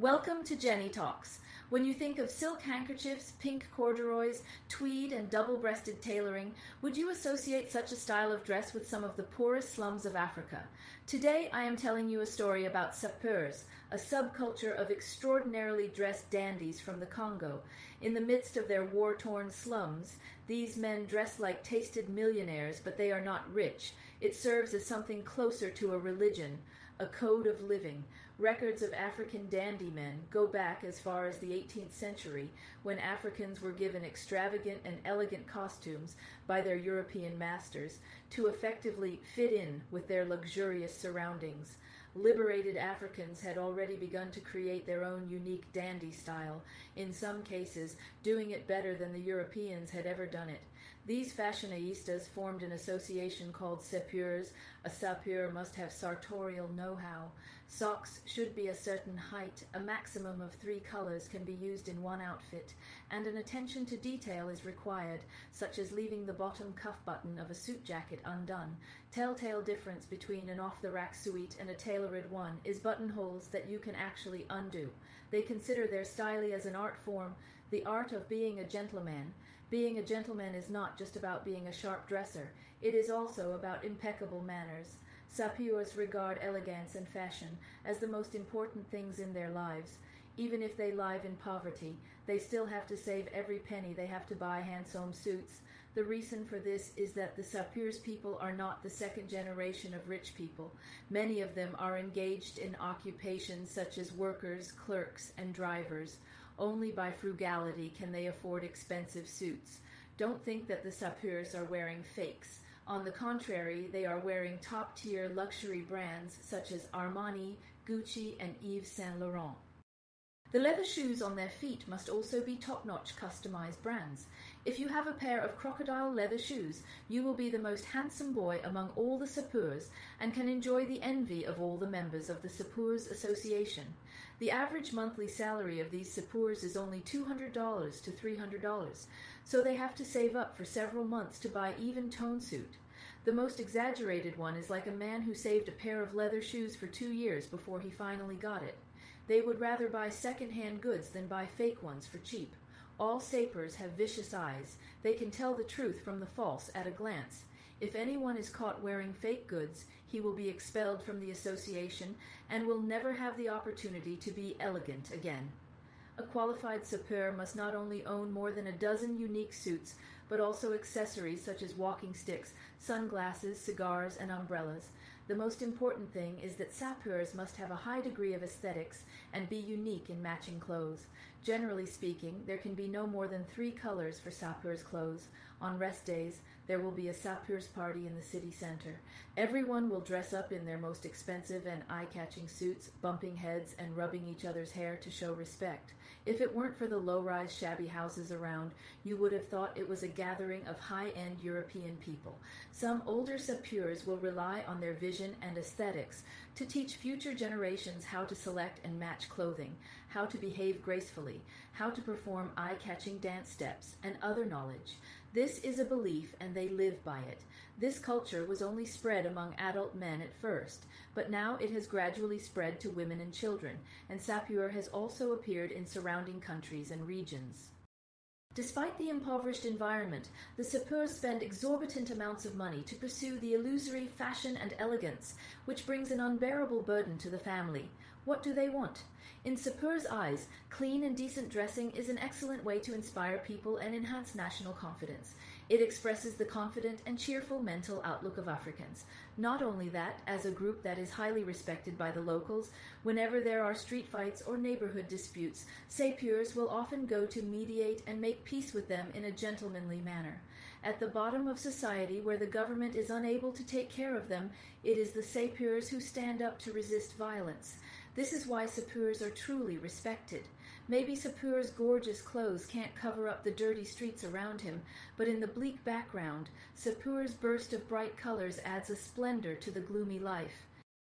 Welcome to Jenny Talks. When you think of silk handkerchiefs, pink corduroys, tweed, and double-breasted tailoring, would you associate such a style of dress with some of the poorest slums of Africa? Today I am telling you a story about Sapeurs, a subculture of extraordinarily dressed dandies from the Congo. In the midst of their war-torn slums, these men dress like tasted millionaires, but they are not rich. It serves as something closer to a religion, a code of living. Records of African dandy men go back as far as the 18th century, when Africans were given extravagant and elegant costumes by their European masters to effectively fit in with their luxurious surroundings. Liberated Africans had already begun to create their own unique dandy style, in some cases doing it better than the Europeans had ever done it. These fashionistas formed an association called Sapeurs. A sapeur must have sartorial know-how. Socks should be a certain height, a maximum of 3 colors can be used in one outfit, and an attention to detail is required, such as leaving the bottom cuff button of a suit jacket undone. Telltale difference between an off-the-rack suite and a tailored one is buttonholes that you can actually undo. They consider their style as an art form, the art of being a gentleman. Being a gentleman is not just about being a sharp dresser, it is also about impeccable manners. Sapeurs regard elegance and fashion as the most important things in their lives. Even if they live in poverty, they still have to save every penny they have to buy handsome suits. The reason for this is that the Sapeurs people are not the second generation of rich people. Many of them are engaged in occupations such as workers, clerks, and drivers. Only by frugality can they afford expensive suits. Don't think that the Sapeurs are wearing fakes. On the contrary, they are wearing top-tier luxury brands such as Armani, Gucci, and Yves Saint Laurent. The leather shoes on their feet must also be top-notch customized brands. If you have a pair of crocodile leather shoes, you will be the most handsome boy among all the Sapeurs and can enjoy the envy of all the members of the Sapeurs Association. The average monthly salary of these Sapeurs is only $200 to $300, so they have to save up for several months to buy even tone suit. The most exaggerated one is like a man who saved a pair of leather shoes for 2 years before he finally got it. They would rather buy second-hand goods than buy fake ones for cheap. All sapers have vicious eyes. They can tell the truth from the false at a glance. If anyone is caught wearing fake goods, he will be expelled from the association and will never have the opportunity to be elegant again. A qualified sapeur must not only own more than a dozen unique suits, but also accessories such as walking sticks, sunglasses, cigars, and umbrellas. The most important thing is that sapeurs must have a high degree of aesthetics and be unique in matching clothes. Generally speaking, there can be no more than 3 colors for sapeurs' clothes. On rest days, there will be a sapeurs party in the city center. Everyone will dress up in their most expensive and eye-catching suits, bumping heads and rubbing each other's hair to show respect. If it weren't for the low-rise shabby houses around, you would have thought it was a gathering of high-end European people. Some older sapeurs will rely on their vision and aesthetics to teach future generations how to select and match clothing, how to behave gracefully, how to perform eye-catching dance steps, and other knowledge. This is a belief, and they live by it. This culture was only spread among adult men at first, but now it has gradually spread to women and children, and sapeur has also appeared in surrounding countries and regions. Despite the impoverished environment, the sapeurs spend exorbitant amounts of money to pursue the illusory fashion and elegance, which brings an unbearable burden to the family. What do they want? In sapeurs' eyes, clean and decent dressing is an excellent way to inspire people and enhance national confidence. It expresses the confident and cheerful mental outlook of Africans. Not only that, as a group that is highly respected by the locals, whenever there are street fights or neighborhood disputes, sapeurs will often go to mediate and make peace with them in a gentlemanly manner. At the bottom of society, where the government is unable to take care of them, it is the sapeurs who stand up to resist violence. This is why sapeurs are truly respected. Maybe Sapeurs' gorgeous clothes can't cover up the dirty streets around him, but in the bleak background, Sapeurs' burst of bright colors adds a splendor to the gloomy life.